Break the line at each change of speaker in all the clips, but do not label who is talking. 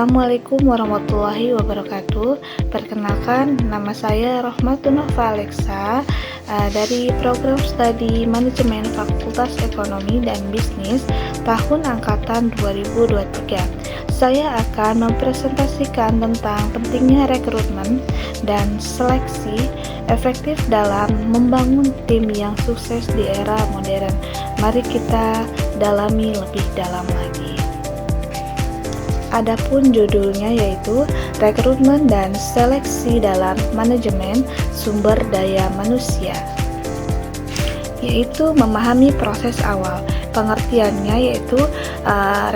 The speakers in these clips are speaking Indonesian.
Assalamualaikum warahmatullahi wabarakatuh. Perkenalkan, nama saya Rohmatun Nova Alexa dari program studi Manajemen Fakultas Ekonomi dan Bisnis tahun angkatan 2023. Saya akan mempresentasikan tentang pentingnya rekrutmen dan seleksi efektif dalam membangun tim yang sukses di era modern. Mari kita dalami lebih dalam lagi. Adapun judulnya yaitu rekrutmen dan seleksi dalam manajemen sumber daya manusia, yaitu memahami proses awal. Pengertiannya yaitu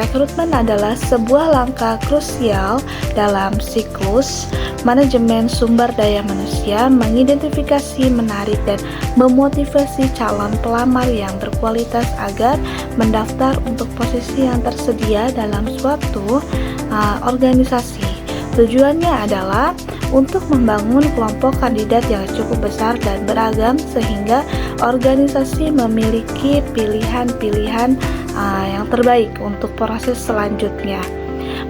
rekrutmen adalah sebuah langkah krusial dalam siklus manajemen sumber daya manusia, mengidentifikasi, menarik, dan memotivasi calon pelamar yang berkualitas agar mendaftar untuk posisi yang tersedia dalam suatu organisasi. Tujuannya adalah untuk membangun kelompok kandidat yang cukup besar dan beragam sehingga organisasi memiliki pilihan-pilihan yang terbaik untuk proses selanjutnya.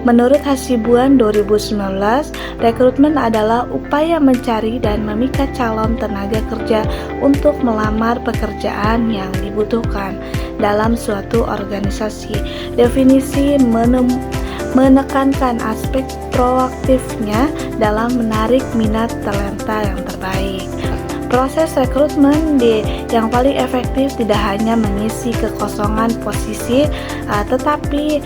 Menurut Hasibuan 2019, rekrutmen adalah upaya mencari dan memikat calon tenaga kerja untuk melamar pekerjaan yang dibutuhkan dalam suatu organisasi. Definisi menekankan aspek proaktifnya dalam menarik minat talenta yang terbaik. Proses rekrutmen yang paling efektif tidak hanya mengisi kekosongan posisi, tetapi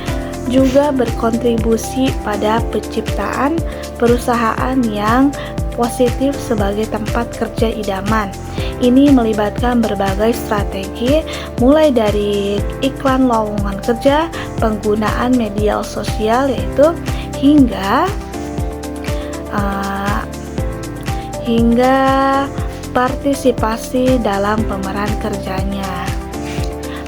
juga berkontribusi pada penciptaan perusahaan yang positif sebagai tempat kerja idaman. Ini melibatkan berbagai strategi, mulai dari iklan lowongan kerja, penggunaan media sosial hingga partisipasi dalam pemeran kerjanya.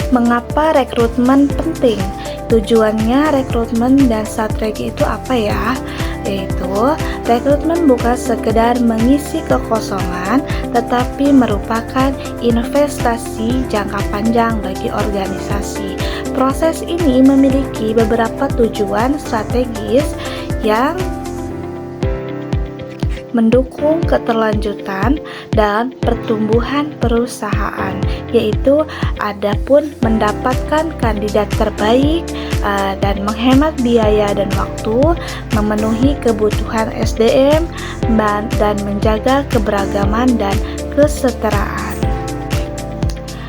Mengapa rekrutmen penting? Tujuannya rekrutmen dan strategi itu apa ya? Yaitu rekrutmen bukan sekedar mengisi kekosongan, tetapi merupakan investasi jangka panjang bagi organisasi. Proses ini memiliki beberapa tujuan strategis yang mendukung keterlanjutan dan pertumbuhan perusahaan, yaitu adapun mendapatkan kandidat terbaik dan menghemat biaya dan waktu, memenuhi kebutuhan SDM, dan menjaga keberagaman dan kesetaraan.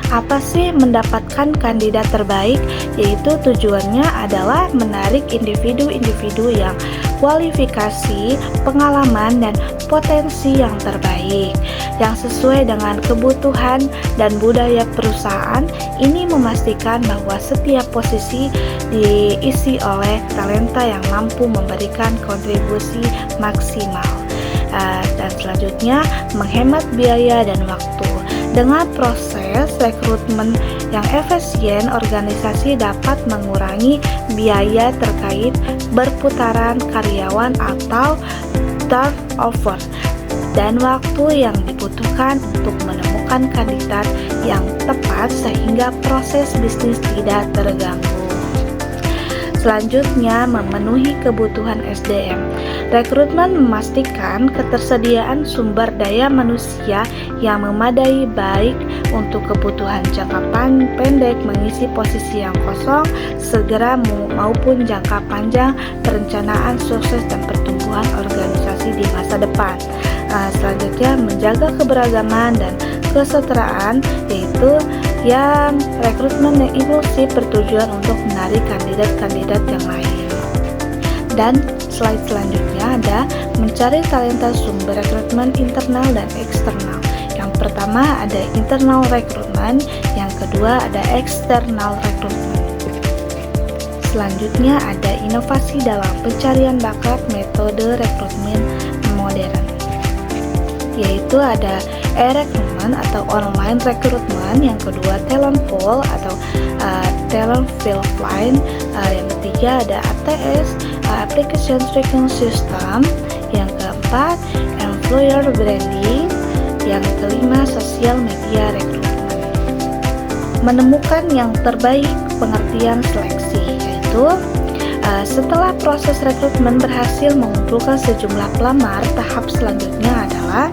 Apa sih mendapatkan kandidat terbaik? Yaitu tujuannya adalah menarik individu-individu yang kualifikasi, pengalaman, dan potensi yang terbaik yang sesuai dengan kebutuhan dan budaya perusahaan. Ini memastikan bahwa setiap posisi diisi oleh talenta yang mampu memberikan kontribusi maksimal. Dan selanjutnya menghemat biaya dan waktu. Dengan proses rekrutmen yang efisien, organisasi dapat mengurangi biaya terkait berputaran karyawan atau turnover dan waktu yang dibutuhkan untuk menemukan kandidat yang tepat sehingga proses bisnis tidak terganggu. Selanjutnya, memenuhi kebutuhan SDM. Rekrutmen memastikan ketersediaan sumber daya manusia yang memadai baik untuk kebutuhan jangka pendek mengisi posisi yang kosong segera maupun jangka panjang perencanaan sukses dan pertumbuhan organisasi di masa depan. Selanjutnya, menjaga keberagaman dan kesetaraan, yaitu yang rekrutmen yang inklusif bertujuan untuk menarik kandidat-kandidat yang lain. Dan slide selanjutnya ada mencari talenta sumber rekrutmen internal dan eksternal. Yang pertama ada internal rekrutmen, yang kedua ada eksternal rekrutmen. Selanjutnya ada inovasi dalam pencarian bakat, metode rekrutmen modern, yaitu ada e-rekrutmen atau online rekrutmen, yang kedua talent pool atau talent field line, yang ketiga ada ATS, application tracking system, yang keempat employer branding, yang kelima sosial media rekrutmen. Menemukan yang terbaik pengertian seleksi, yaitu Setelah proses rekrutmen berhasil mengumpulkan sejumlah pelamar, tahap selanjutnya adalah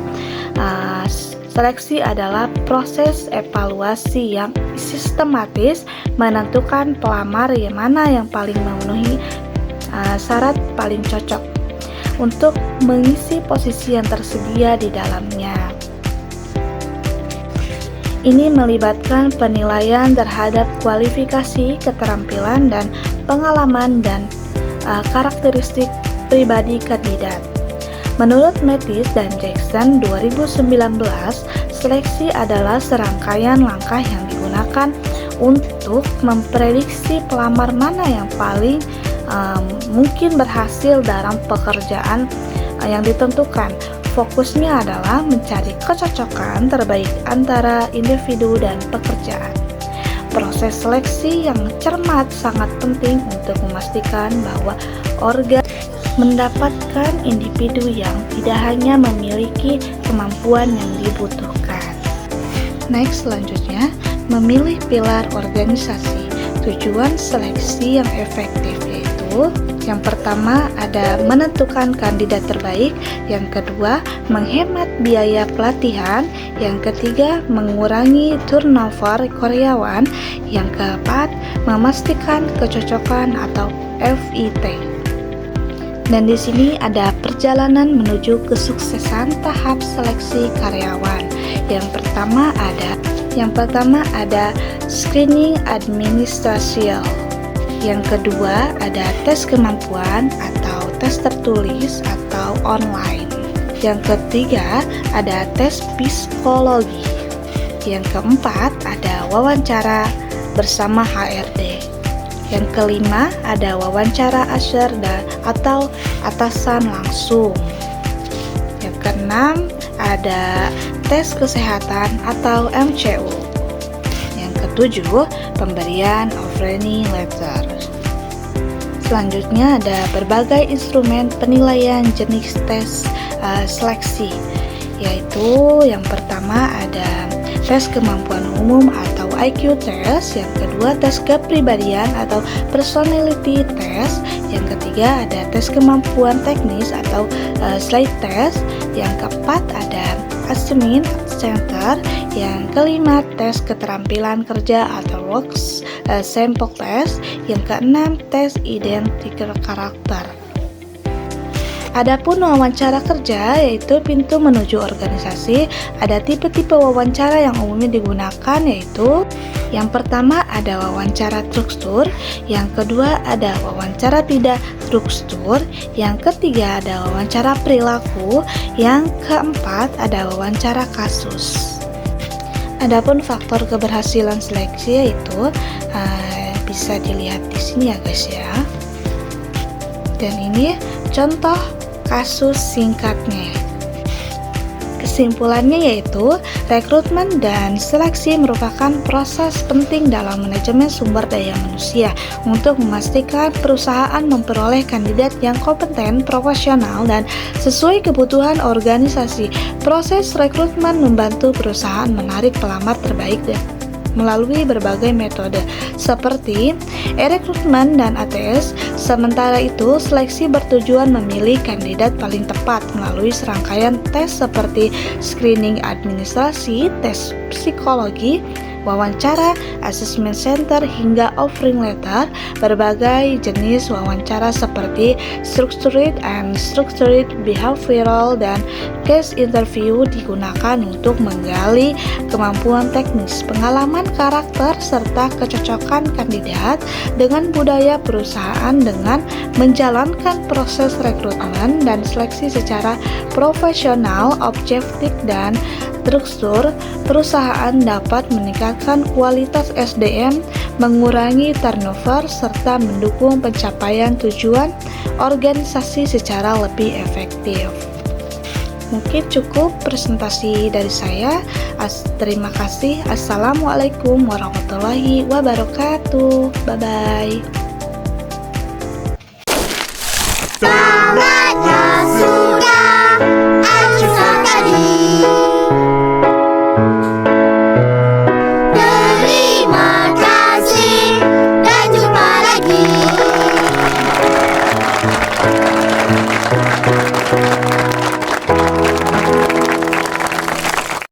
seleksi adalah proses evaluasi yang sistematis menentukan pelamar yang mana yang paling memenuhi syarat paling cocok untuk mengisi posisi yang tersedia di dalamnya. Ini melibatkan penilaian terhadap kualifikasi, keterampilan, dan pengalaman dan karakteristik pribadi kandidat. Menurut Mathis dan Jackson 2019, seleksi adalah serangkaian langkah yang digunakan untuk memprediksi pelamar mana yang paling mungkin berhasil dalam pekerjaan yang ditentukan. Fokusnya adalah mencari kecocokan terbaik antara individu dan pekerjaan. Proses seleksi yang cermat sangat penting untuk memastikan bahwa organ mendapatkan individu yang tidak hanya memiliki kemampuan yang dibutuhkan. Next, selanjutnya, memilih pilar organisasi. Tujuan seleksi yang efektif yaitu yang pertama ada menentukan kandidat terbaik, yang kedua menghemat biaya pelatihan, yang ketiga mengurangi turnover karyawan, yang keempat memastikan kecocokan atau FIT. Dan di sini ada perjalanan menuju kesuksesan tahap seleksi karyawan. Yang pertama ada screening administrasial. Yang kedua ada tes kemampuan atau tes tertulis atau online. Yang ketiga ada tes psikologi. Yang keempat ada wawancara bersama HRD. Yang kelima ada wawancara asyar atau atasan langsung. Yang keenam ada tes kesehatan atau MCU. Yang ketujuh pemberian offering letter. Selanjutnya ada berbagai instrumen penilaian jenis tes seleksi, yaitu yang pertama ada tes kemampuan umum atau IQ test, yang kedua tes kepribadian atau personality test, yang ketiga ada tes kemampuan teknis atau slide test, yang keempat ada assessment center, yang kelima tes keterampilan kerja atau work sample test, yang keenam tes identitas karakter. Adapun wawancara kerja yaitu pintu menuju organisasi. Ada tipe-tipe wawancara yang umumnya digunakan yaitu yang pertama ada wawancara struktur, yang kedua ada wawancara tidak struktur, yang ketiga ada wawancara perilaku, yang keempat ada wawancara kasus. Adapun faktor keberhasilan seleksi yaitu bisa dilihat di sini ya guys ya. Dan ini contoh kasus singkatnya. Kesimpulannya yaitu rekrutmen dan seleksi merupakan proses penting dalam manajemen sumber daya manusia untuk memastikan perusahaan memperoleh kandidat yang kompeten, profesional, dan sesuai kebutuhan organisasi. Proses rekrutmen membantu perusahaan menarik pelamar terbaik melalui berbagai metode seperti e-rekrutmen dan ATS. Sementara itu, seleksi bertujuan memilih kandidat paling tepat melalui serangkaian tes seperti screening administrasi, tes psikologi, wawancara, assessment center, hingga offering letter. Berbagai jenis wawancara seperti structured and structured behavioral dan case interview digunakan untuk menggali kemampuan teknis, pengalaman karakter, serta kecocokan kandidat dengan budaya perusahaan. Dengan menjalankan proses rekrutmen dan seleksi secara profesional, objektif, dan terstruktur, perusahaan dapat meningkatkan kualitas SDM, mengurangi turnover, serta mendukung pencapaian tujuan organisasi secara lebih efektif. Mungkin cukup presentasi dari saya. Terima kasih. Assalamualaikum warahmatullahi wabarakatuh. Bye-bye.